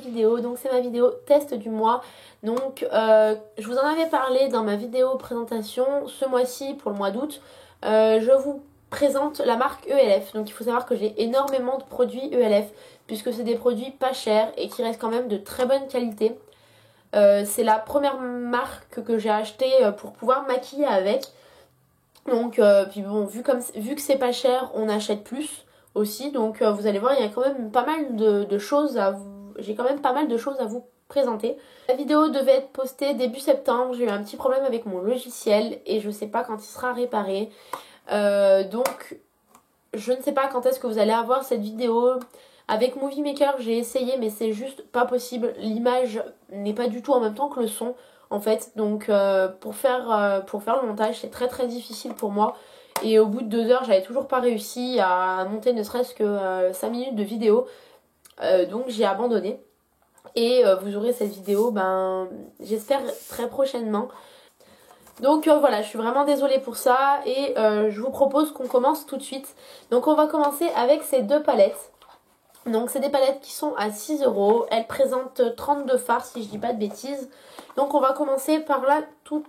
vidéo. Donc c'est ma vidéo test du mois. Donc je vous en avais parlé dans ma vidéo présentation. Ce mois-ci, pour le mois d'août, je vous présente la marque ELF. Donc il faut savoir que j'ai énormément de produits ELF, puisque c'est des produits pas chers et qui restent quand même de très bonne qualité. C'est la première marque que j'ai achetée pour pouvoir maquiller avec. Donc puis bon, vu que c'est pas cher, on achète plus aussi. Donc vous allez voir, il y a quand même pas mal de choses à vous... J'ai quand même pas mal de choses à vous présenter. La vidéo devait être postée début septembre. J'ai eu un petit problème avec mon logiciel et je sais pas quand il sera réparé. Donc je ne sais pas quand est-ce que vous allez avoir cette vidéo. Avec Movie Maker, j'ai essayé, mais c'est juste pas possible. L'image n'est pas du tout en même temps que le son, en fait. Donc pour faire le montage, c'est très très difficile pour moi. Et au bout de 2 heures, j'avais toujours pas réussi à monter ne serait-ce que 5 minutes de vidéo. Donc j'ai abandonné. Et vous aurez cette vidéo, j'espère très prochainement. Donc voilà, je suis vraiment désolée pour ça. Et je vous propose qu'on commence tout de suite. Donc on va commencer avec ces 2 palettes. Donc c'est des palettes qui sont à 6 €. Elles présentent 32 fards si je dis pas de bêtises. Donc on va commencer par la toute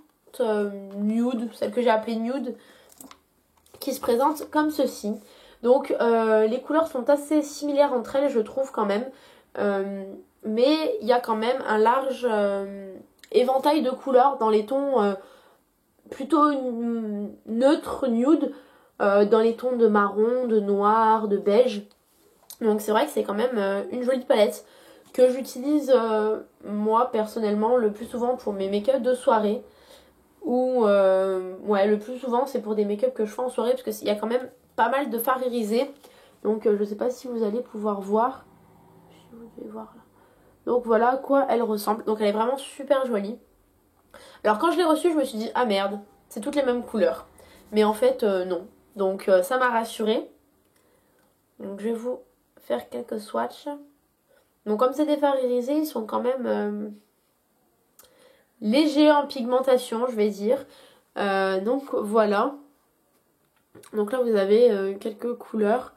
nude, celle que j'ai appelée nude, qui se présente comme ceci. Donc les couleurs sont assez similaires entre elles, je trouve quand même. Mais il y a quand même un large éventail de couleurs dans les tons plutôt neutres, nude, dans les tons de marron, de noir, de beige. Donc c'est vrai que c'est quand même une jolie palette que j'utilise moi personnellement le plus souvent pour mes make-up de soirée. Ou ouais, le plus souvent c'est pour des make-up que je fais en soirée, parce qu'il y a quand même pas mal de fards irisés. Donc je sais pas si vous allez pouvoir voir. Si vous devez voir là. Donc voilà à quoi elle ressemble. Donc elle est vraiment super jolie. Alors quand je l'ai reçue, je me suis dit ah merde, c'est toutes les mêmes couleurs. Mais en fait non. Donc ça m'a rassurée. Donc je vais vous faire quelques swatchs. Donc comme c'est des fards irisés, ils sont quand même légers en pigmentation, je vais dire. Donc voilà. Donc là vous avez quelques couleurs.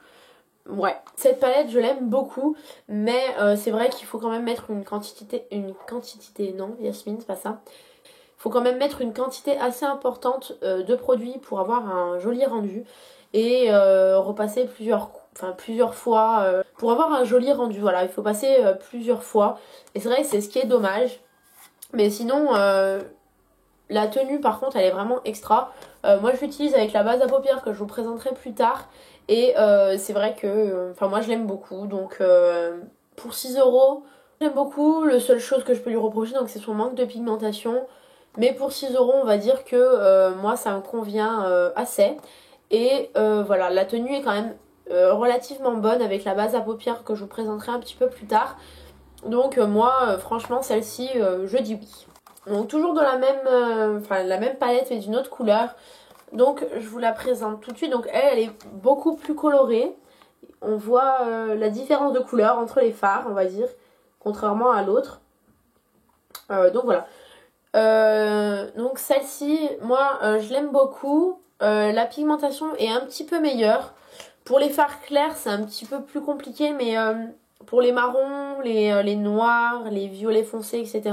Ouais, cette palette je l'aime beaucoup, mais c'est vrai qu'il faut quand même mettre une quantité, non Yasmine, c'est pas ça. Il faut quand même mettre une quantité assez importante de produits pour avoir un joli rendu et repasser plusieurs fois pour avoir un joli rendu. Voilà, il faut passer plusieurs fois et c'est vrai que c'est ce qui est dommage. Mais sinon la tenue par contre elle est vraiment extra. Moi je l'utilise avec la base à paupières que je vous présenterai plus tard et c'est vrai que moi je l'aime beaucoup. Donc pour 6 €, j'aime beaucoup. La seule chose que je peux lui reprocher donc c'est son manque de pigmentation. Mais pour 6 € on va dire que moi ça me convient assez. Et voilà, la tenue est quand même relativement bonne avec la base à paupières que je vous présenterai un petit peu plus tard. Donc moi franchement celle-ci je dis oui. Donc toujours de la même palette mais d'une autre couleur. Donc je vous la présente tout de suite. Donc elle est beaucoup plus colorée. On voit la différence de couleur entre les fards on va dire, contrairement à l'autre. Donc voilà. Donc celle-ci, moi je l'aime beaucoup. La pigmentation est un petit peu meilleure. Pour les fards clairs c'est un petit peu plus compliqué, mais pour les marrons, les noirs, les violets foncés, etc.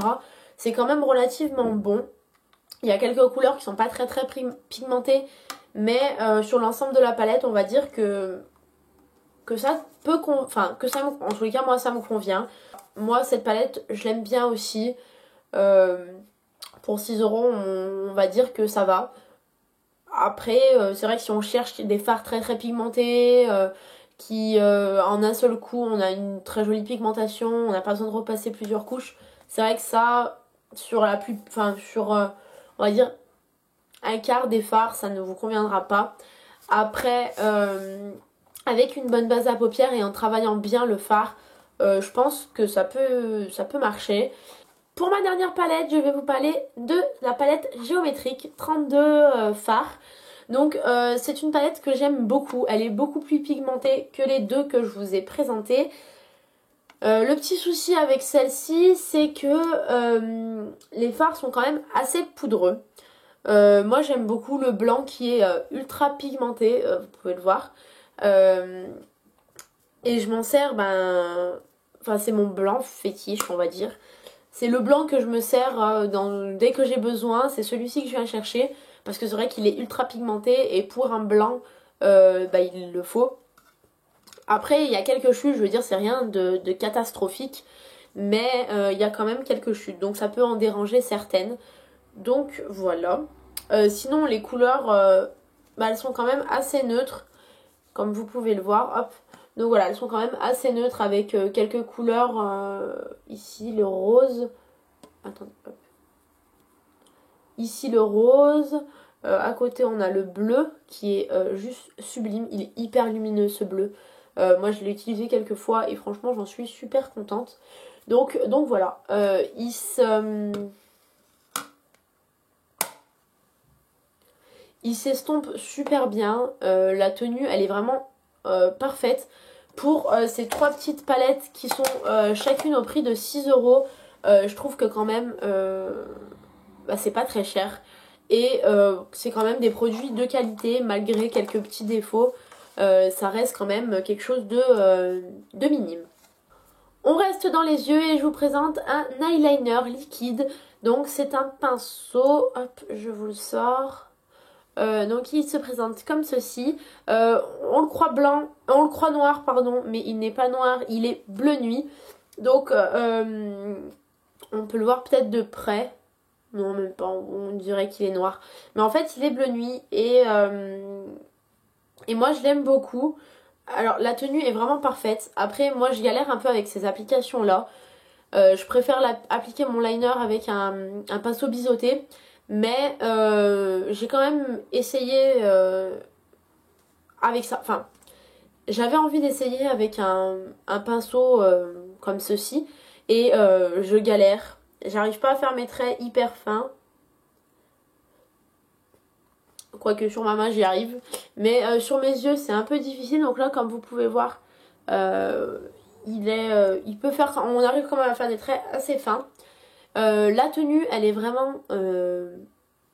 c'est quand même relativement bon. Il y a quelques couleurs qui sont pas très pigmentées, mais sur l'ensemble de la palette on va dire que ça peut en tous les cas moi ça me convient. Moi cette palette je l'aime bien aussi. Pour 6 € on va dire que ça va. Après c'est vrai que si on cherche des fards très pigmentés qui en un seul coup on a une très jolie pigmentation, on n'a pas besoin de repasser plusieurs couches, c'est vrai que ça sur on va dire un quart des fards ça ne vous conviendra pas. Après avec une bonne base à paupières et en travaillant bien le fard, je pense que ça peut marcher. Pour ma dernière palette, je vais vous parler de la palette géométrique 32 fards. Donc c'est une palette que j'aime beaucoup. Elle est beaucoup plus pigmentée que les 2 que je vous ai présentées. Le petit souci avec celle-ci, c'est que les fards sont quand même assez poudreux. Moi j'aime beaucoup le blanc qui est ultra pigmenté, vous pouvez le voir. Et je m'en sers enfin c'est mon blanc fétiche on va dire. C'est le blanc que je me sers dès que j'ai besoin, c'est celui-ci que je viens chercher. Parce que c'est vrai qu'il est ultra pigmenté et pour un blanc, il le faut. Après il y a quelques chutes, je veux dire c'est rien de catastrophique. Mais il y a quand même quelques chutes, donc ça peut en déranger certaines. Donc voilà. Sinon les couleurs, elles sont quand même assez neutres. Comme vous pouvez le voir, hop. Donc voilà, elles sont quand même assez neutres avec quelques couleurs. Ici le rose. Attendez, hop. Ici le rose. À côté on a le bleu qui est juste sublime. Il est hyper lumineux ce bleu. Moi je l'ai utilisé quelques fois et franchement j'en suis super contente. Donc voilà. Il s'estompe super bien. La tenue elle est vraiment parfaite. Pour ces 3 petites palettes qui sont chacune au prix de 6 €. Je trouve que quand même c'est pas très cher. Et c'est quand même des produits de qualité malgré quelques petits défauts. Ça reste quand même quelque chose de minime. On reste dans les yeux et je vous présente un eyeliner liquide. Donc c'est un pinceau, hop je vous le sors. Donc il se présente comme ceci. On le croit blanc, on le croit noir pardon, mais il n'est pas noir, il est bleu nuit. Donc on peut le voir peut-être de près. Non même pas, on dirait qu'il est noir. Mais en fait il est bleu nuit et moi je l'aime beaucoup. Alors la tenue est vraiment parfaite. Après moi je galère un peu avec ces applications là. Je préfère appliquer mon liner avec un pinceau biseauté. Mais j'ai quand même essayé avec ça. Enfin j'avais envie d'essayer avec un pinceau comme ceci. Et je galère. J'arrive pas à faire mes traits hyper fins. Quoique sur ma main j'y arrive. Mais sur mes yeux c'est un peu difficile. Donc là comme vous pouvez voir il peut faire, on arrive quand même à faire des traits assez fins. La tenue elle est vraiment elle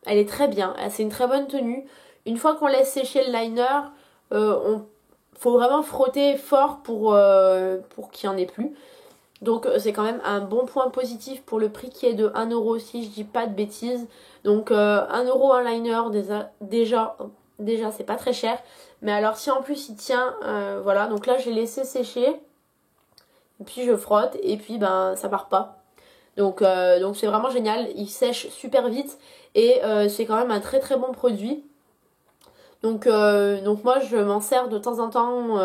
est très bien. C'est une très bonne tenue. Une fois qu'on laisse sécher le liner faut vraiment frotter fort pour qu'il n'y en ait plus. Donc c'est quand même un bon point positif pour le prix qui est de 1 € si je dis pas de bêtises. Donc 1 € un liner déjà c'est pas très cher. Mais alors si en plus il tient, voilà. Donc là j'ai laissé sécher. Et puis je frotte et puis ça part pas. Donc c'est vraiment génial. Il sèche super vite et c'est quand même un très très bon produit. Donc moi je m'en sers de temps en temps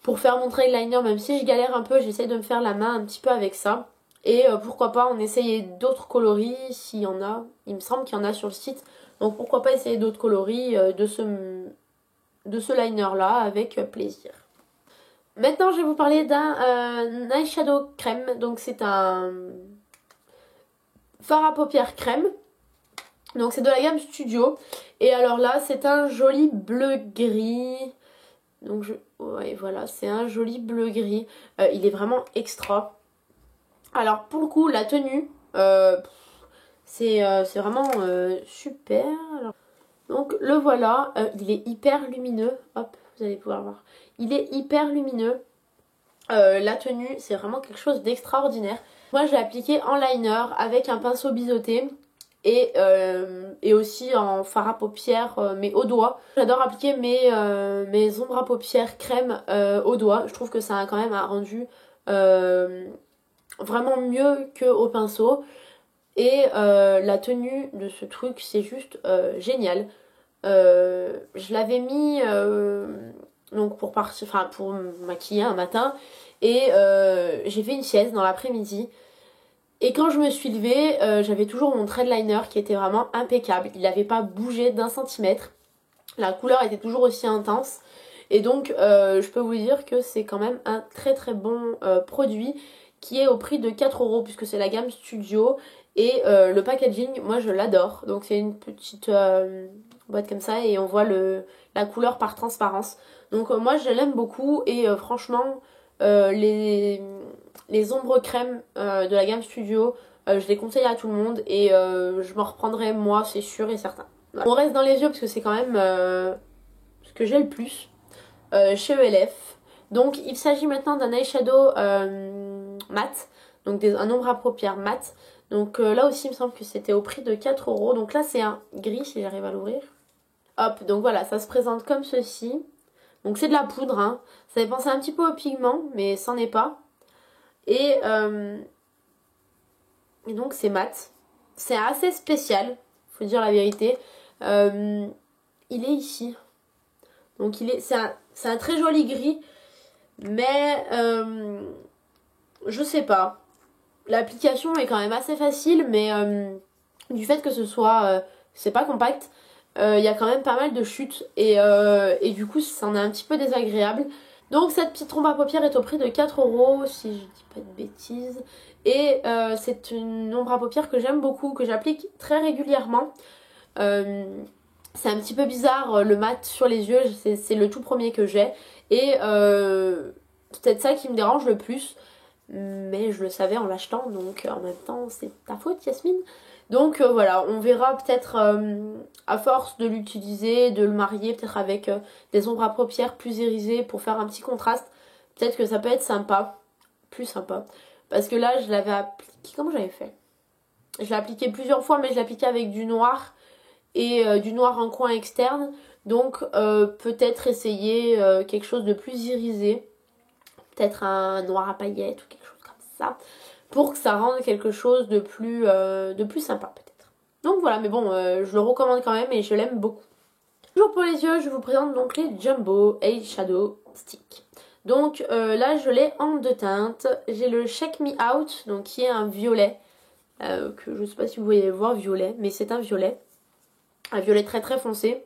pour faire mon trail liner, même si je galère un peu, j'essaye de me faire la main un petit peu avec ça. Et pourquoi pas en essayer d'autres coloris s'il y en a. Il me semble qu'il y en a sur le site. Donc pourquoi pas essayer d'autres coloris de ce liner là avec plaisir. Maintenant je vais vous parler d'un eyeshadow crème. Donc c'est un fard à paupières crème. Donc c'est de la gamme Studio. Et alors là c'est un joli bleu gris. Donc ouais voilà, c'est un joli bleu gris. Il est vraiment extra. Alors pour le coup la tenue c'est vraiment super. Alors, donc le voilà, il est hyper lumineux. Hop, vous allez pouvoir voir. Il est hyper lumineux. La tenue c'est vraiment quelque chose d'extraordinaire. Moi je l'ai appliqué en liner avec un pinceau biseauté. Et aussi en fard à paupières mais au doigt. J'adore appliquer mes ombres à paupières crème au doigt. Je trouve que ça a quand même un rendu vraiment mieux qu'au pinceau. Et la tenue de ce truc c'est juste génial. Je l'avais mis donc pour me maquiller un matin. Et j'ai fait une sieste dans l'après-midi. Et quand je me suis levée, j'avais toujours mon thread liner qui était vraiment impeccable. Il n'avait pas bougé d'un centimètre. La couleur était toujours aussi intense. Et donc, je peux vous dire que c'est quand même un très très bon produit qui est au prix de 4 € puisque c'est la gamme Studio. Et le packaging, moi je l'adore. Donc c'est une petite boîte comme ça et on voit la couleur par transparence. Donc moi je l'aime beaucoup et franchement les ombres crème de la gamme Studio, je les conseille à tout le monde et je m'en reprendrai moi, c'est sûr et certain. Voilà. On reste dans les yeux parce que c'est quand même ce que j'ai le plus chez ELF. Donc il s'agit maintenant d'un eyeshadow mat, donc un ombre à paupières mat. Donc là aussi il me semble que c'était au prix de 4 euros. Donc là c'est un gris si j'arrive à l'ouvrir. Hop, donc voilà, ça se présente comme ceci. Donc c'est de la poudre, hein. Ça fait penser un petit peu au pigment, mais c'en est pas. Et donc c'est mat. C'est assez spécial, faut dire la vérité. Il est ici. Donc c'est un très joli gris. Mais je sais pas. L'application est quand même assez facile, mais du fait que ce soit c'est pas compact, il y a quand même pas mal de chutes et du coup ça en est un petit peu désagréable. Donc cette petite trompe à paupières est au prix de 4 euros si je dis pas de bêtises. Et c'est une ombre à paupières que j'aime beaucoup, que j'applique très régulièrement. C'est un petit peu bizarre le mat sur les yeux, c'est le tout premier que j'ai. Et c'est peut-être ça qui me dérange le plus. Mais je le savais en l'achetant, donc en même temps c'est ta faute Yasmine. Donc voilà, on verra peut-être à force de l'utiliser, de le marier peut-être avec des ombres à paupières plus irisées pour faire un petit contraste. Peut-être que ça peut être sympa, plus sympa. Parce que là je l'avais appliqué, comment j'avais fait? Je l'ai appliqué plusieurs fois mais je l'ai appliqué avec du noir et du noir en coin externe. Donc peut-être essayer quelque chose de plus irisé. Peut-être un noir à paillettes ou quelque chose comme ça. Pour que ça rende quelque chose de plus sympa peut-être. Donc voilà, mais bon, je le recommande quand même et je l'aime beaucoup. Toujours pour les yeux, je vous présente donc les Jumbo Eyeshadow Stick. Donc là, je l'ai en deux teintes. J'ai le Shake Me Out, donc qui est un violet. Que je ne sais pas si vous voyez le voir, violet, mais c'est un violet. Un violet très très foncé.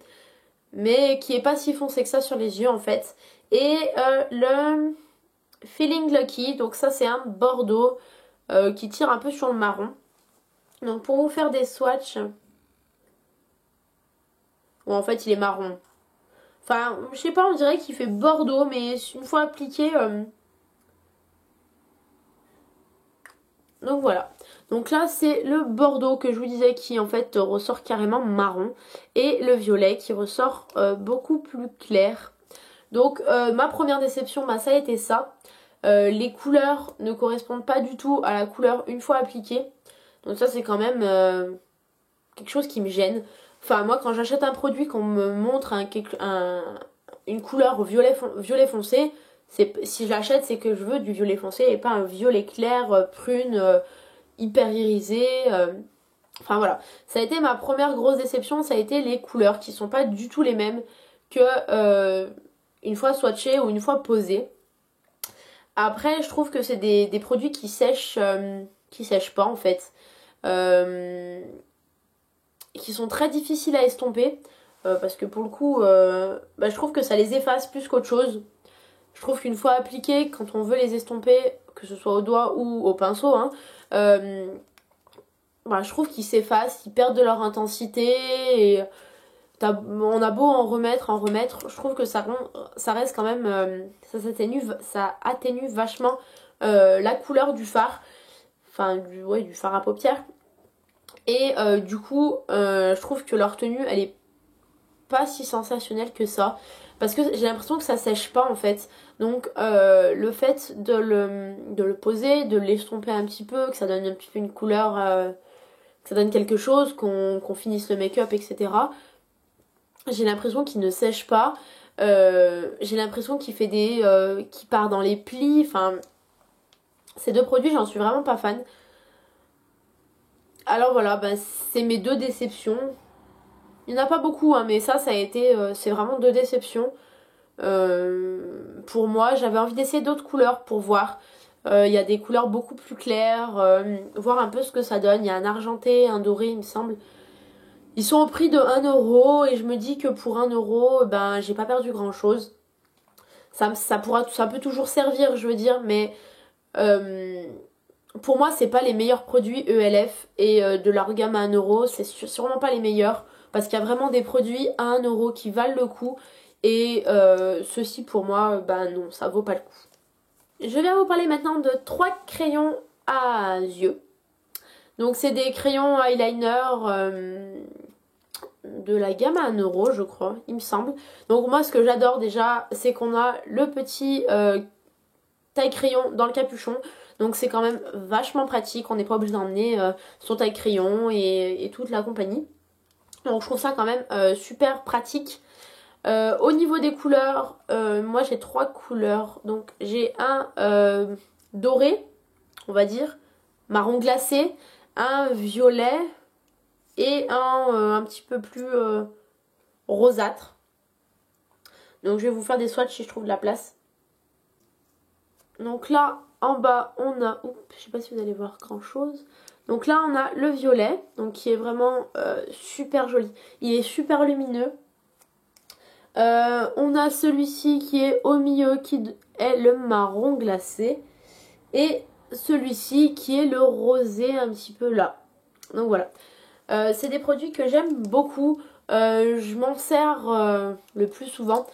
Mais qui est pas si foncé que ça sur les yeux en fait. Et le Feeling Lucky, donc ça c'est un bordeaux qui tire un peu sur le marron. Donc pour vous faire des swatchs, bon en fait il est marron. Enfin je sais pas, on dirait qu'il fait bordeaux mais une fois appliqué, donc voilà. Donc là c'est le bordeaux que je vous disais qui en fait ressort carrément marron. Et le violet qui ressort beaucoup plus clair. Donc ma première déception, bah, ça a été ça. Les couleurs ne correspondent pas du tout à la couleur une fois appliquée. Donc ça c'est quand même quelque chose qui me gêne. Enfin moi quand j'achète un produit qu'on me montre une couleur violet foncé, si je l'achète c'est que je veux du violet foncé et pas un violet clair, prune, hyper irisé. Enfin voilà, ça a été ma première grosse déception, ça a été les couleurs qui sont pas du tout les mêmes que une fois swatchées ou une fois posées. Après, je trouve que c'est des produits qui sèchent pas en fait. Qui sont très difficiles à estomper. Parce que pour le coup, je trouve que ça les efface plus qu'autre chose. Je trouve qu'une fois appliqués, quand on veut les estomper, que ce soit au doigt ou au pinceau, hein, je trouve qu'ils s'effacent, qu'ils perdent de leur intensité. Et on a beau en remettre, je trouve que ça reste quand même, ça atténue vachement la couleur du fard, enfin du fard à paupières. Et du coup, je trouve que leur tenue, elle est pas si sensationnelle que ça, parce que j'ai l'impression que ça sèche pas en fait. Donc le fait de le poser, de l'estomper un petit peu, que ça donne un petit peu une couleur, que ça donne quelque chose, qu'on finisse le make-up, etc. J'ai l'impression qu'il ne sèche pas. J'ai l'impression qu'il fait qu'il part dans les plis. Enfin, ces deux produits, j'en suis vraiment pas fan. Alors voilà, c'est mes deux déceptions. Il n'y en a pas beaucoup, hein, mais ça a été... c'est vraiment deux déceptions. Pour moi, j'avais envie d'essayer d'autres couleurs pour voir. Il y a des couleurs beaucoup plus claires. Voir un peu ce que ça donne. Il y a un argenté, un doré, il me semble. Ils sont au prix de 1 euro et je me dis que pour 1 euro, j'ai pas perdu grand chose. Ça peut toujours servir, je veux dire, mais pour moi, c'est pas les meilleurs produits ELF et de leur gamme à 1 euro, c'est sûrement pas les meilleurs parce qu'il y a vraiment des produits à 1 euro qui valent le coup et ceux-ci pour moi, non, ça vaut pas le coup. Je vais vous parler maintenant de 3 crayons à yeux. Donc c'est des crayons eyeliner de la gamme à 1 € je crois, il me semble. Donc moi ce que j'adore déjà c'est qu'on a le petit taille crayon dans le capuchon. Donc c'est quand même vachement pratique, on n'est pas obligé d'emmener son taille crayon et toute la compagnie. Donc je trouve ça quand même super pratique. Au niveau des couleurs, moi j'ai 3 couleurs. Donc j'ai un doré, on va dire, marron glacé, un violet et un petit peu plus rosâtre. Donc je vais vous faire des swatchs si je trouve de la place. Donc là en bas on a, oups, je sais pas si vous allez voir grand chose. Donc là on a le violet, donc qui est vraiment super joli. Il est super lumineux. On a celui-ci qui est au milieu qui est le marron glacé. Et celui-ci qui est le rosé un petit peu là. Donc voilà. C'est des produits que j'aime beaucoup. Je m'en sers le plus souvent.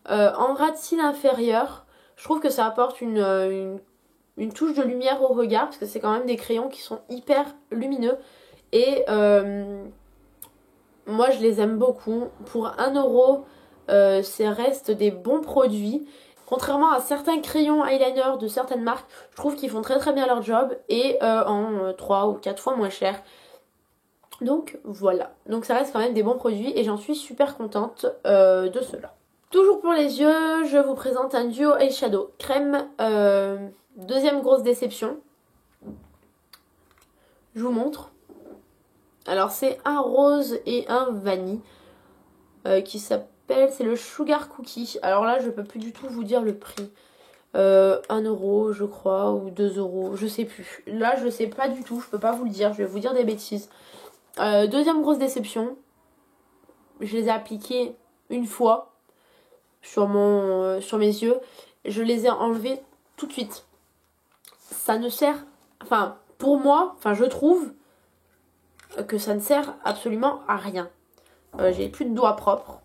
En ras de cils inférieur, je trouve que ça apporte une touche de lumière au regard. Parce que c'est quand même des crayons qui sont hyper lumineux. Et moi je les aime beaucoup. Pour 1 €, ça reste des bons produits. Contrairement à certains crayons eyeliner de certaines marques, je trouve qu'ils font très très bien leur job et en 3 ou 4 fois moins cher. Donc voilà, donc ça reste quand même des bons produits et j'en suis super contente de ceux-là. Toujours pour les yeux, je vous présente un duo eyeshadow crème, deuxième grosse déception. Je vous montre. Alors c'est un rose et un vanille qui s'appelle, c'est le Sugar Cookie. Alors là je peux plus du tout vous dire le prix. 1 € je crois ou 2 €, je sais plus. Là je sais pas du tout, je peux pas vous le dire, je vais vous dire des bêtises. Deuxième grosse déception, je les ai appliqués une fois sur mes yeux, je les ai enlevés tout de suite. Ça ne sert, enfin pour moi, enfin je trouve que ça ne sert absolument à rien. J'ai plus de doigts propres.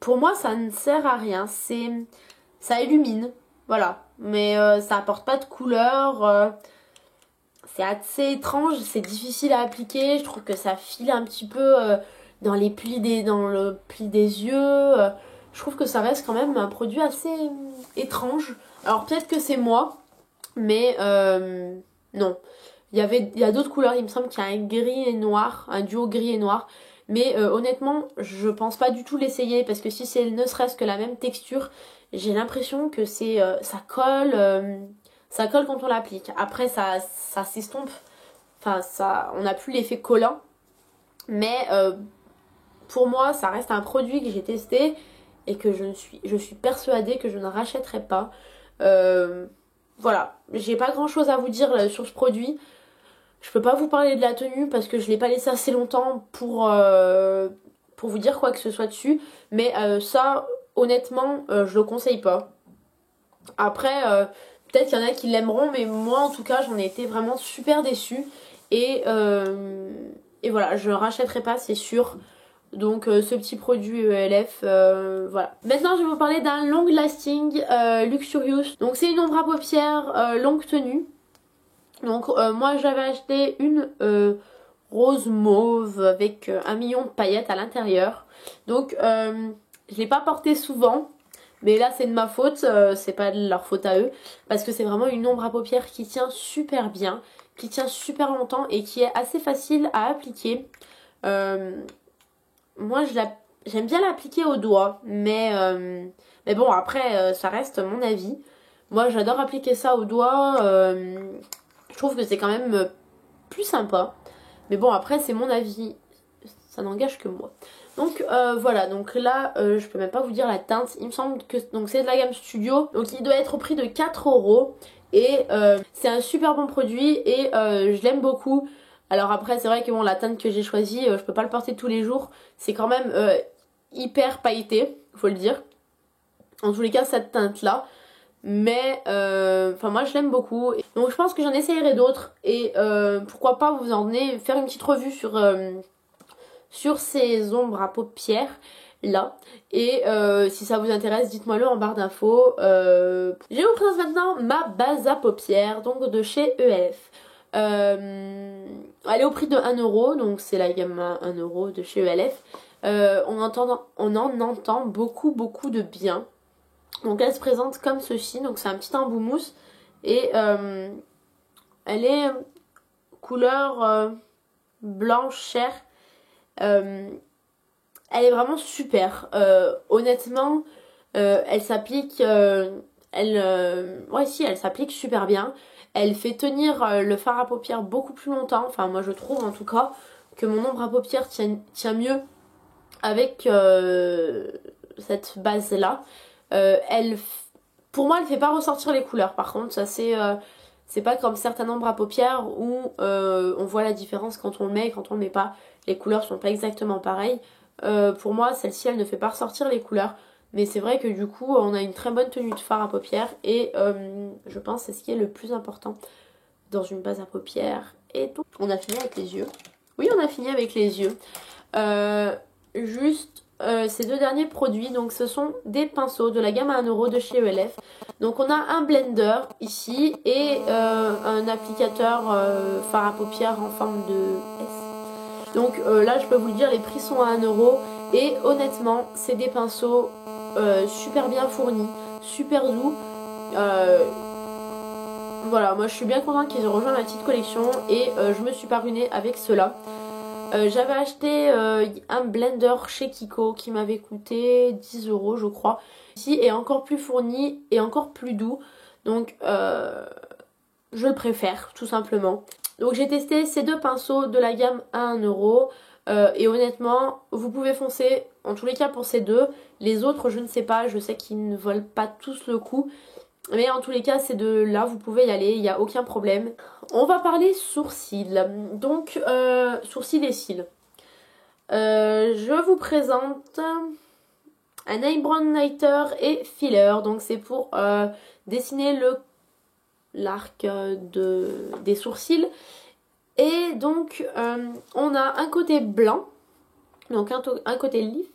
Pour moi ça ne sert à rien, ça illumine, voilà, mais ça apporte pas de couleur. C'est assez étrange, c'est difficile à appliquer, je trouve que ça file un petit peu dans le pli des yeux. Je trouve que ça reste quand même un produit assez étrange. Alors peut-être que c'est moi, mais non. Il y a d'autres couleurs, il me semble qu'il y a un gris et noir, un duo gris et noir. Mais honnêtement, je pense pas du tout l'essayer parce que si c'est ne serait-ce que la même texture, j'ai l'impression que ça colle. Ça colle quand on l'applique. Après, ça s'estompe. Enfin, on n'a plus l'effet collant. Mais pour moi, ça reste un produit que j'ai testé et que je suis persuadée que je ne rachèterai pas. Voilà. J'ai pas grand chose à vous dire là, sur ce produit. Je peux pas vous parler de la tenue parce que je l'ai pas laissé assez longtemps pour vous dire quoi que ce soit dessus. Mais ça, honnêtement, je le conseille pas. Après, peut-être qu'il y en a qui l'aimeront, mais moi en tout cas j'en ai été vraiment super déçue. Et voilà, je ne rachèterai pas, c'est sûr. Donc ce petit produit ELF, voilà. Maintenant je vais vous parler d'un long lasting Luxurious. Donc c'est une ombre à paupières longue tenue. Donc moi j'avais acheté une rose mauve avec 1 million de paillettes à l'intérieur. Donc je l'ai pas portée souvent. Mais là c'est de ma faute, c'est pas de leur faute à eux. Parce que c'est vraiment une ombre à paupières qui tient super bien, qui tient super longtemps et qui est assez facile à appliquer. Moi j'aime bien l'appliquer au doigt, mais bon après ça reste mon avis. Moi j'adore appliquer ça au doigt, je trouve que c'est quand même plus sympa. Mais bon après c'est mon avis, ça n'engage que moi. Donc voilà, donc là je peux même pas vous dire la teinte. Il me semble que c'est de la gamme Studio. Donc il doit être au prix de 4 €. Et c'est un super bon produit et je l'aime beaucoup. Alors après c'est vrai que bon, la teinte que j'ai choisie, je peux pas le porter tous les jours. C'est quand même hyper pailleté, faut le dire. En tous les cas cette teinte là. Mais enfin moi je l'aime beaucoup. Donc je pense que j'en essayerai d'autres. Et pourquoi pas vous emmener faire une petite revue sur ces ombres à paupières là. Et si ça vous intéresse, dites-moi le en barre d'infos. Je vous présente maintenant ma base à paupières, donc de chez ELF. Elle est au prix de 1€, donc c'est la gamme 1€ de chez ELF. On en entend beaucoup de bien. Donc elle se présente comme ceci, donc c'est un petit embout mousse. Et elle est couleur blanche chair. Elle est vraiment super. Honnêtement, elle s'applique... ouais, si, elle s'applique super bien. Elle fait tenir le fard à paupières beaucoup plus longtemps. Enfin, moi je trouve en tout cas que mon ombre à paupières tient mieux avec cette base là. Pour moi, elle fait pas ressortir les couleurs. Par contre, ça c'est pas comme certains ombres à paupières où on voit la différence quand on le met et quand on le met pas. Les couleurs sont pas exactement pareilles. Pour moi, celle-ci, elle ne fait pas ressortir les couleurs. Mais c'est vrai que du coup, on a une très bonne tenue de fard à paupières. Et je pense que c'est ce qui est le plus important dans une base à paupières. Et donc, on a fini avec les yeux. Oui, on a fini avec les yeux. Juste ces deux derniers produits, donc ce sont des pinceaux de la gamme à 1€ de chez ELF. Donc on a un blender ici et un applicateur fard à paupières en forme de S. Donc là je peux vous le dire, les prix sont à 1€ et honnêtement c'est des pinceaux super bien fournis, super doux. Voilà, moi je suis bien contente qu'ils aient rejoint ma petite collection et je me suis parvenue avec cela. J'avais acheté un blender chez Kiko qui m'avait coûté 10€ je crois. Ici est encore plus fourni et encore plus doux. Donc je le préfère tout simplement. Donc j'ai testé ces deux pinceaux de la gamme à 1€. Et honnêtement vous pouvez foncer en tous les cas pour ces deux. Les autres je ne sais pas, je sais qu'ils ne volent pas tous le coup. Mais en tous les cas, ces deux-là, vous pouvez y aller, il n'y a aucun problème. On va parler sourcils. Donc, sourcils et cils. Je vous présente un eyebrow lighter et filler. Donc, c'est pour dessiner l'arc des sourcils. Et donc, on a un côté blanc. Donc, un côté lift.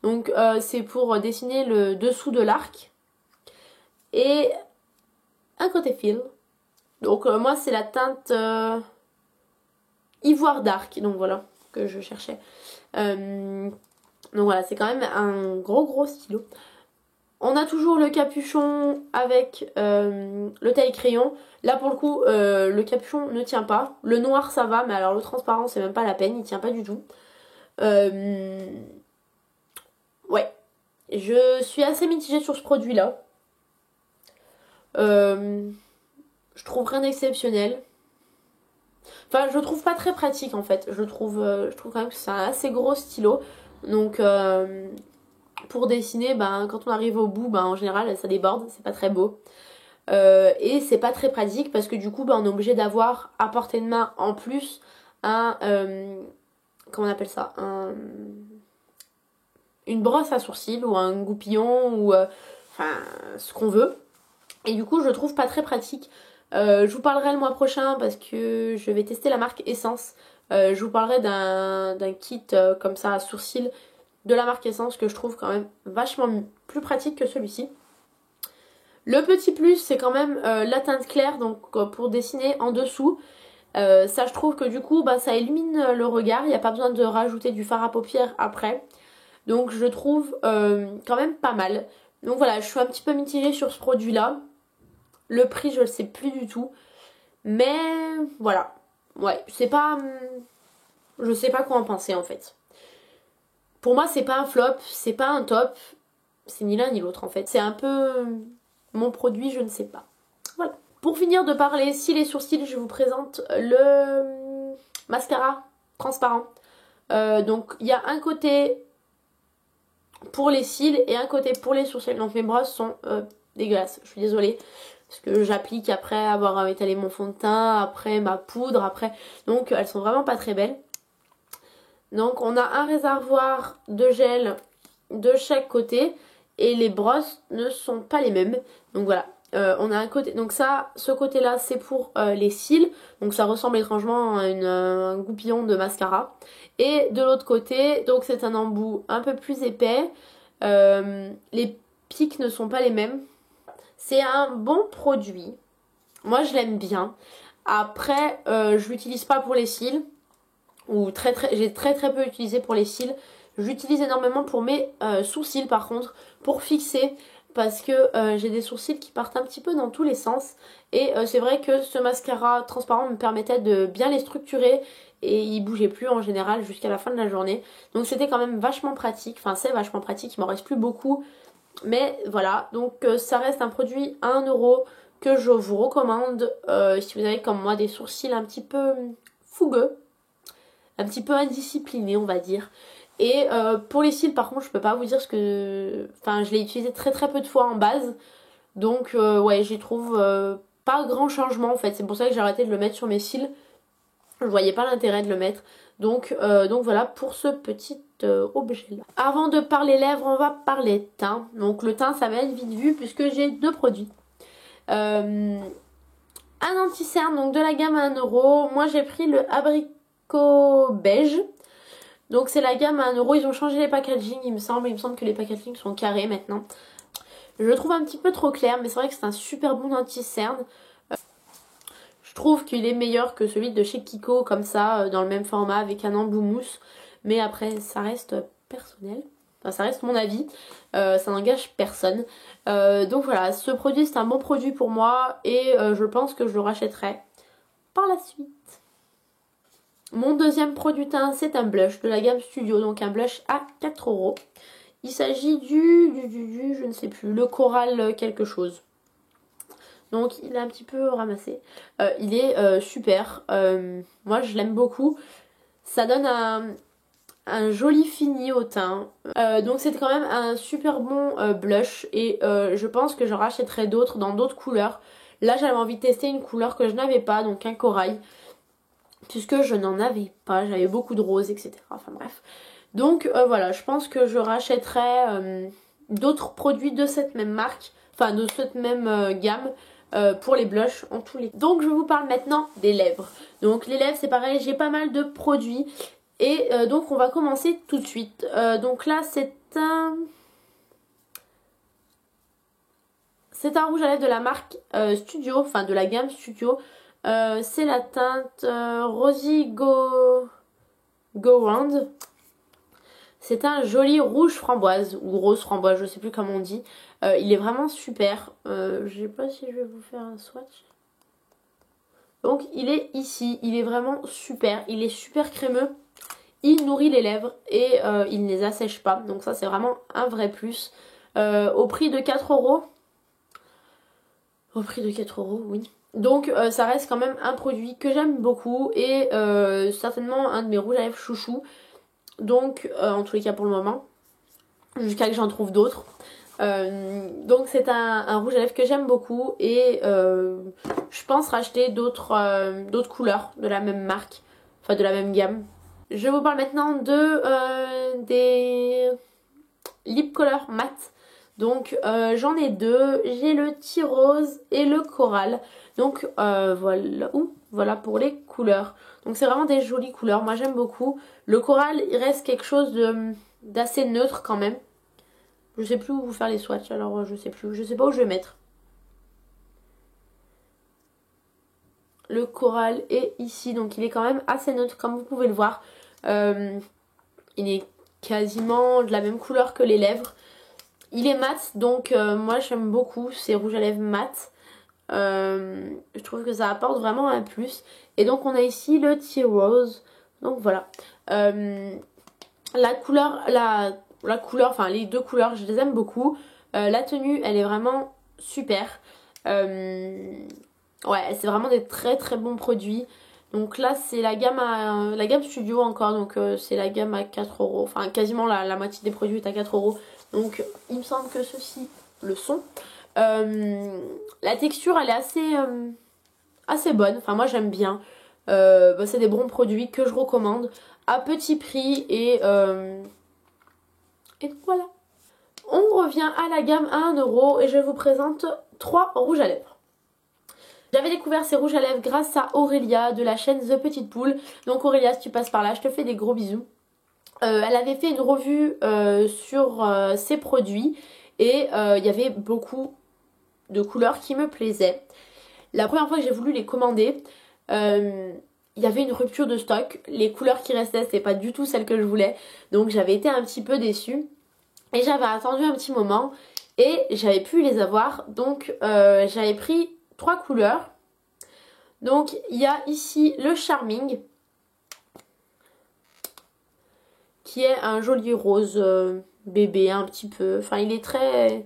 Donc, c'est pour dessiner le dessous de l'arc. Et un côté fil. Donc moi c'est la teinte ivoire dark. Donc voilà, que je cherchais. Donc voilà, c'est quand même un gros stylo. On a toujours le capuchon avec le taille-crayon. Là pour le coup, le capuchon ne tient pas. Le noir ça va, mais alors le transparent c'est même pas la peine, il tient pas du tout. Ouais, je suis assez mitigée sur ce produit là. Je trouve rien d'exceptionnel. Enfin, je le trouve pas très pratique en fait. Je trouve quand même que c'est un assez gros stylo. Donc, pour dessiner, ben, quand on arrive au bout, ben, en général, ça déborde. C'est pas très beau. Et c'est pas très pratique parce que du coup, ben, on est obligé d'avoir à portée de main en plus un. Comment on appelle ça, une brosse à sourcils ou un goupillon ou. Enfin, ce qu'on veut. Et du coup je trouve pas très pratique. Je vous parlerai le mois prochain parce que je vais tester la marque Essence. Je vous parlerai d'un kit comme ça à sourcils de la marque Essence que je trouve quand même vachement plus pratique que celui-ci. Le petit plus c'est quand même la teinte claire, donc pour dessiner en dessous. Ça je trouve que du coup bah, ça illumine le regard, il n'y a pas besoin de rajouter du fard à paupières après. Donc je trouve quand même pas mal. Donc voilà, je suis un petit peu mitigée sur ce produit là. Le prix, je le sais plus du tout. Mais voilà. Ouais, c'est pas. Je sais pas quoi en penser en fait. Pour moi, c'est pas un flop, c'est pas un top. C'est ni l'un ni l'autre en fait. C'est un peu mon produit, je ne sais pas. Voilà. Pour finir de parler cils et sourcils, je vous présente le mascara transparent. Donc il y a un côté pour les cils et un côté pour les sourcils. Donc mes brosses sont dégueulasses, je suis désolée. Parce que j'applique après avoir étalé mon fond de teint, après ma poudre, après. Donc elles sont vraiment pas très belles. Donc on a un réservoir de gel de chaque côté. Et les brosses ne sont pas les mêmes. Donc voilà. On a un côté. Donc ça, ce côté là c'est pour les cils. Donc ça ressemble étrangement à un goupillon de mascara. Et de l'autre côté, donc c'est un embout un peu plus épais. Les pics ne sont pas les mêmes. C'est un bon produit. Moi je l'aime bien. Après, je l'utilise pas pour les cils. Ou j'ai très peu utilisé pour les cils. J'utilise énormément pour mes sourcils par contre. Pour fixer. Parce que j'ai des sourcils qui partent un petit peu dans tous les sens. Et c'est vrai que ce mascara transparent me permettait de bien les structurer. Et il bougeait plus en général jusqu'à la fin de la journée. Donc c'était quand même vachement pratique. Enfin c'est vachement pratique, il m'en reste plus beaucoup. Mais voilà, donc ça reste un produit à 1 € que je vous recommande. Si vous avez comme moi des sourcils un petit peu fougueux. Un petit peu indisciplinés on va dire. Et pour les cils par contre je peux pas vous dire ce que... Enfin je l'ai utilisé très peu de fois en base. Donc ouais j'y trouve pas grand changement en fait. C'est pour ça que j'ai arrêté de le mettre sur mes cils. Je voyais pas l'intérêt de le mettre. Donc voilà pour ce petit objet là. Avant de parler lèvres on va parler teint. Donc le teint ça va être vite vu puisque j'ai 2 produits. Un anti-cerne donc de la gamme à 1 €. Moi j'ai pris le abricot beige. Donc c'est la gamme à 1 €, ils ont changé les packaging il me semble que les packaging sont carrés maintenant. Je le trouve un petit peu trop clair mais c'est vrai que c'est un super bon anti-cerne. Je trouve qu'il est meilleur que celui de chez Kiko comme ça dans le même format avec un embout mousse. Mais après ça reste personnel, enfin ça reste mon avis, ça n'engage personne. Donc voilà, ce produit c'est un bon produit pour moi et je pense que je le rachèterai par la suite. Mon deuxième produit teint c'est un blush de la gamme Studio, donc un blush à 4 €. Il s'agit du je ne sais plus, le coral quelque chose. Donc il est un petit peu ramassé. Il est super, moi je l'aime beaucoup. Ça donne un joli fini au teint. Donc c'est quand même un super bon blush et je pense que j'en rachèterai d'autres dans d'autres couleurs. Là j'avais envie de tester une couleur que je n'avais pas, donc un corail. Puisque je n'en avais pas, j'avais beaucoup de roses, etc. Enfin bref. Donc voilà, je pense que je rachèterai d'autres produits de cette même marque, enfin de cette même gamme pour les blushs en tous les cas. Donc je vous parle maintenant des lèvres. Donc les lèvres c'est pareil, j'ai pas mal de produits et donc on va commencer tout de suite. Donc là c'est un rouge à lèvres de la marque Studio, enfin de la gamme Studio. C'est la teinte Rosy Go Round. C'est un joli rouge framboise ou rose framboise, je sais plus comment on dit. Il est vraiment super. Je sais pas si je vais vous faire un swatch. Donc il est ici, il est vraiment super. Il est super crémeux. Il nourrit les lèvres et il ne les assèche pas. Donc ça c'est vraiment un vrai plus. Au prix de 4 €. Au prix de 4 €, oui. Donc ça reste quand même un produit que j'aime beaucoup et certainement un de mes rouges à lèvres chouchou. Donc en tous les cas pour le moment, jusqu'à que j'en trouve d'autres. Donc c'est un rouge à lèvres que j'aime beaucoup et je pense racheter d'autres couleurs de la même marque, enfin de la même gamme. Je vous parle maintenant des lip color mat. Donc j'en ai 2, j'ai le T-Rose et le Coral. Donc voilà pour les couleurs. Donc c'est vraiment des jolies couleurs, moi j'aime beaucoup. Le Coral il reste quelque chose d'assez neutre quand même. Je sais plus où vous faire les swatchs, alors je sais pas où je vais mettre. Le Coral est ici, donc il est quand même assez neutre comme vous pouvez le voir. Il est quasiment de la même couleur que les lèvres. Il est mat, donc moi j'aime beaucoup ces rouges à lèvres mat. Je trouve que ça apporte vraiment un plus. Et donc on a ici le T-Rose. Donc voilà. La couleur, enfin les deux couleurs, je les aime beaucoup. La tenue, elle est vraiment super. Ouais, c'est vraiment des très bons produits. Donc là c'est la gamme Studio encore, donc c'est la gamme à 4 €. Enfin quasiment la moitié des produits est à 4 €. Donc il me semble que ceux-ci le sont. La texture elle est assez bonne, enfin moi j'aime bien. C'est des bons produits que je recommande à petit prix et voilà. On revient à la gamme à 1 € et je vous présente 3 rouges à lèvres. J'avais découvert ces rouges à lèvres grâce à Aurélia de la chaîne The Petite Poule. Donc Aurélia, si tu passes par là, je te fais des gros bisous. Elle avait fait une revue sur ses produits et il y avait beaucoup de couleurs qui me plaisaient. La première fois que j'ai voulu les commander, Il y avait une rupture de stock. Les couleurs qui restaient, c'était pas du tout celles que je voulais. Donc j'avais été un petit peu déçue. Et j'avais attendu un petit moment. Et j'avais pu les avoir. Donc j'avais pris 3 couleurs. Donc il y a ici le Charming. Qui est un joli rose bébé un petit peu. Enfin il est très...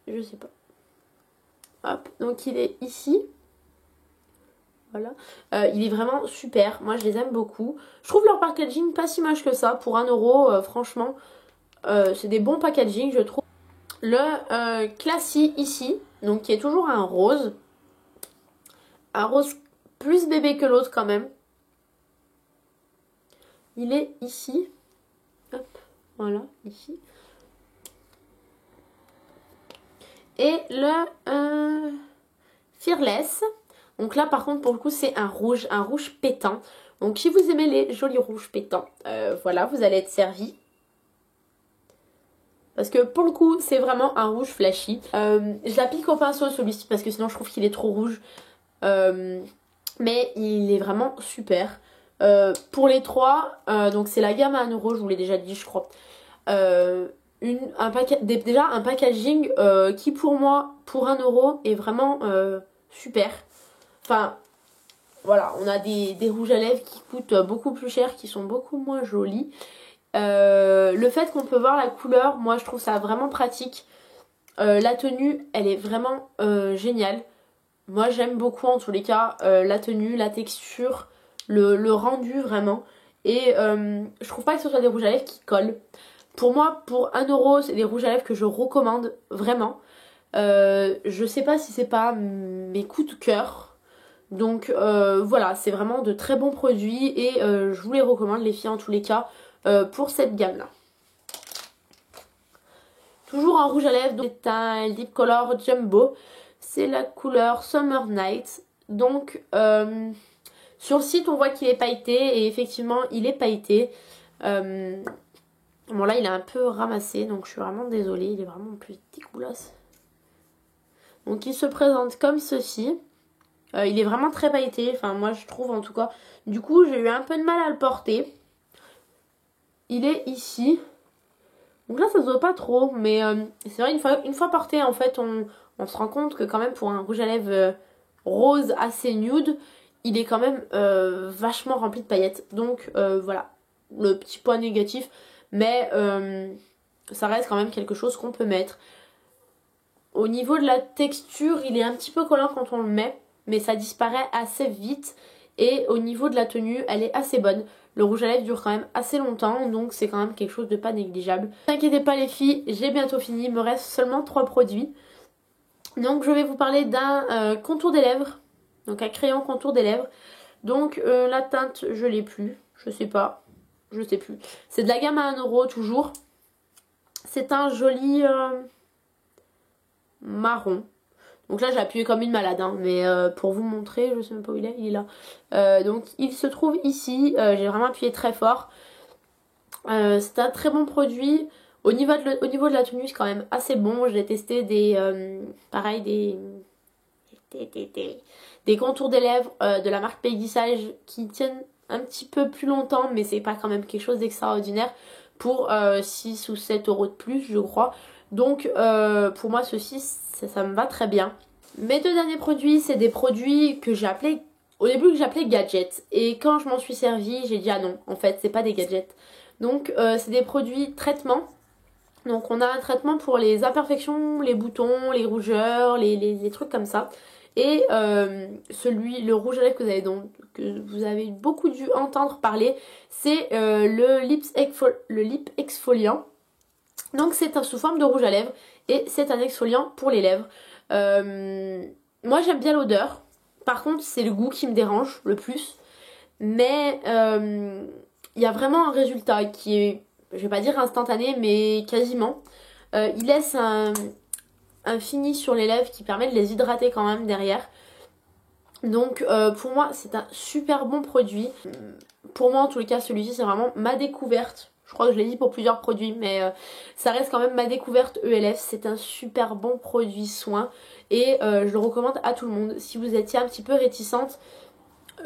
Je sais pas. Hop. Donc il est ici. Voilà. Il est vraiment super. Moi je les aime beaucoup. Je trouve leur packaging pas si moche que ça. Pour 1€, franchement, c'est des bons packaging je trouve. Le Classy ici. Donc qui est toujours un rose. Un rose plus bébé que l'autre quand même. Il est ici. Hop. Voilà. Ici. Et le Fearless. Donc là par contre pour le coup c'est un rouge pétant. Donc si vous aimez les jolis rouges pétants, voilà vous allez être servi. Parce que pour le coup c'est vraiment un rouge flashy. Je l'applique au pinceau celui-ci parce que sinon je trouve qu'il est trop rouge. Mais il est vraiment super. Pour les 3, donc c'est la gamme à 1€, je vous l'ai déjà dit je crois. Déjà un packaging qui pour moi pour 1€ est vraiment super. Enfin voilà, on a des rouges à lèvres qui coûtent beaucoup plus cher, qui sont beaucoup moins jolis. Le fait qu'on peut voir la couleur, moi je trouve ça vraiment pratique. La tenue elle est vraiment géniale. Moi j'aime beaucoup en tous les cas la tenue, la texture, le rendu vraiment. Et je trouve pas que ce soit des rouges à lèvres qui collent. Pour moi pour 1€, c'est des rouges à lèvres que je recommande vraiment. Je sais pas si c'est pas mes coups de cœur. Donc voilà, c'est vraiment de très bons produits et je vous les recommande les filles en tous les cas pour cette gamme là. Toujours un rouge à lèvres, donc c'est un Lip Color Jumbo. C'est la couleur Summer Night. Donc sur le site on voit qu'il est pailleté et effectivement il est pailleté. Bon là il est un peu ramassé donc je suis vraiment désolée, il est vraiment plus dégueulasse. Donc il se présente comme ceci. Il est vraiment très pailleté, enfin moi je trouve en tout cas. Du coup j'ai eu un peu de mal à le porter. Il est ici. Donc là ça se voit pas trop, mais c'est vrai une fois porté en fait on se rend compte que quand même pour un rouge à lèvres rose assez nude, il est quand même vachement rempli de paillettes. Donc voilà, le petit point négatif, mais ça reste quand même quelque chose qu'on peut mettre. Au niveau de la texture, il est un petit peu collant quand on le met, mais ça disparaît assez vite. Et au niveau de la tenue, elle est assez bonne. Le rouge à lèvres dure quand même assez longtemps, donc c'est quand même quelque chose de pas négligeable. Ne vous inquiétez pas les filles, j'ai bientôt fini, il me reste seulement 3 produits. Donc je vais vous parler d'un contour des lèvres, donc un crayon contour des lèvres. Donc la teinte, je l'ai plus, je sais pas, je sais plus. C'est de la gamme à 1€ toujours. C'est un joli marron. Donc là j'ai appuyé comme une malade hein, mais pour vous montrer, je sais même pas où il est là. Donc il se trouve ici, j'ai vraiment appuyé très fort. C'est un très bon produit. Au niveau de la tenue c'est quand même assez bon. J'ai testé pareil des contours des lèvres de la marque Peggy Sage qui tiennent un petit peu plus longtemps, mais c'est pas quand même quelque chose d'extraordinaire pour 6 ou 7€ de plus je crois. Donc pour moi ceci ça me va très bien. Mes 2 derniers produits c'est des produits que j'ai appelés au début que j'appelais gadgets, et quand je m'en suis servi j'ai dit ah non en fait c'est pas des gadgets. Donc c'est des produits traitement. Donc on a un traitement pour les imperfections, les boutons, les rougeurs, les trucs comme ça. Et le rouge à lèvres que vous avez beaucoup dû entendre parler, c'est le lip exfoliant. Donc c'est sous forme de rouge à lèvres et c'est un exfoliant pour les lèvres. Moi j'aime bien l'odeur, par contre c'est le goût qui me dérange le plus. Mais il y a vraiment un résultat qui est, je vais pas dire instantané, mais quasiment. Il laisse un fini sur les lèvres qui permet de les hydrater quand même derrière. Donc pour moi c'est un super bon produit. Pour moi en tous les cas celui-ci c'est vraiment ma découverte. Je crois que je l'ai dit pour plusieurs produits, mais ça reste quand même ma découverte ELF. C'est un super bon produit soin et je le recommande à tout le monde. Si vous étiez un petit peu réticente,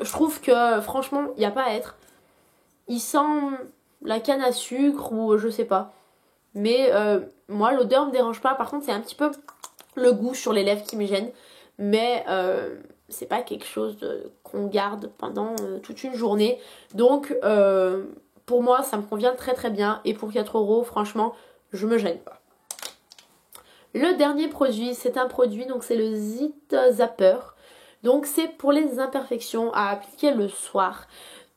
je trouve que franchement, il n'y a pas à être. Il sent la canne à sucre ou je sais pas. Mais moi, l'odeur me dérange pas. Par contre, c'est un petit peu le goût sur les lèvres qui me gêne. Mais c'est pas quelque chose qu'on garde pendant toute une journée. Donc, pour moi, ça me convient très très bien. Et pour 4 €, franchement, je me gêne pas. Le dernier produit, c'est un produit, donc c'est le Zit Zapper. Donc, c'est pour les imperfections à appliquer le soir.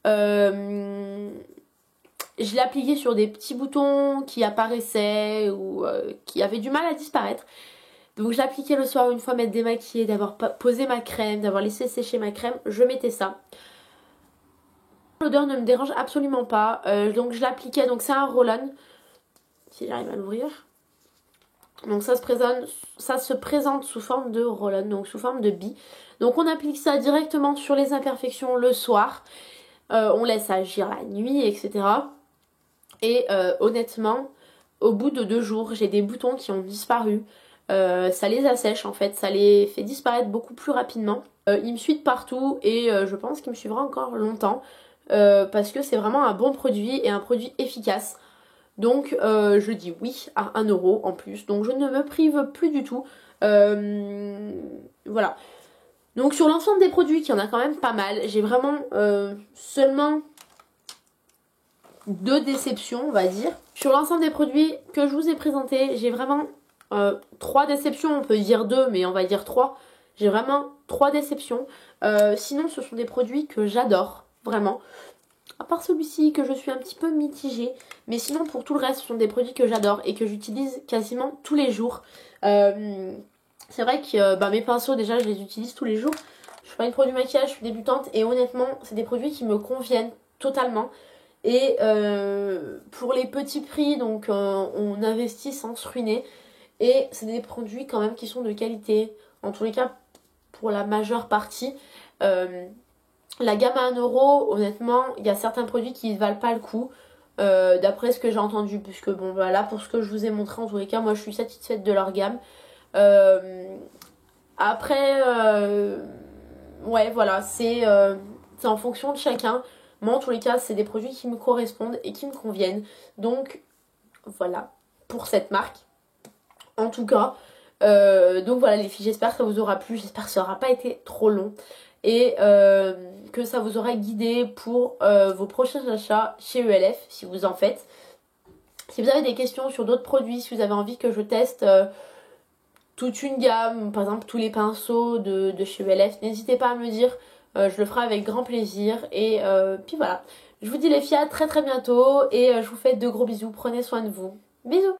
Je l'ai appliqué sur des petits boutons qui apparaissaient ou qui avaient du mal à disparaître. Donc je l'appliquais le soir une fois m'être démaquillée, d'avoir posé ma crème, d'avoir laissé sécher ma crème, je mettais ça. L'odeur ne me dérange absolument pas, donc je l'appliquais, donc c'est un roll-on, si j'arrive à l'ouvrir. Donc ça se présente sous forme de roll-on, donc sous forme de bille. Donc on applique ça directement sur les imperfections le soir, on laisse agir la nuit, etc. Et honnêtement, au bout de 2 jours, j'ai des boutons qui ont disparu. Ça les assèche en fait, ça les fait disparaître beaucoup plus rapidement. Il me suit de partout et je pense qu'il me suivra encore longtemps parce que c'est vraiment un bon produit et un produit efficace. Donc je dis oui à 1 € en plus, donc je ne me prive plus du tout. Voilà. Donc sur l'ensemble des produits, qu'il y en a quand même pas mal, j'ai vraiment seulement 2 déceptions, on va dire. Sur l'ensemble des produits que je vous ai présentés, j'ai vraiment 3 déceptions, on peut dire 2, mais on va dire 3. J'ai vraiment 3 déceptions. Sinon, ce sont des produits que j'adore, vraiment. À part celui-ci que je suis un petit peu mitigée. Mais sinon, pour tout le reste, ce sont des produits que j'adore et que j'utilise quasiment tous les jours. C'est vrai que mes pinceaux, déjà, je les utilise tous les jours. Je suis pas une produit maquillage, je suis débutante. Et honnêtement, c'est des produits qui me conviennent totalement. Et pour les petits prix, donc on investit sans se ruiner. Et c'est des produits quand même qui sont de qualité. En tous les cas, pour la majeure partie. La gamme à 1 €, honnêtement, il y a certains produits qui ne valent pas le coup. D'après ce que j'ai entendu. Puisque bon, voilà, pour ce que je vous ai montré, en tous les cas, moi je suis satisfaite de leur gamme. Après, ouais, voilà, c'est en fonction de chacun. Moi, en tous les cas, c'est des produits qui me correspondent et qui me conviennent. Donc, voilà, pour cette marque. En tout cas, donc voilà les filles, j'espère que ça vous aura plu, j'espère que ça n'aura pas été trop long et que ça vous aura guidé pour vos prochains achats chez ELF si vous en faites. Si vous avez des questions sur d'autres produits, si vous avez envie que je teste toute une gamme, par exemple tous les pinceaux de chez ELF, n'hésitez pas à me le dire, je le ferai avec grand plaisir et puis voilà. Je vous dis les filles à très très bientôt et je vous fais de gros bisous, prenez soin de vous. Bisous.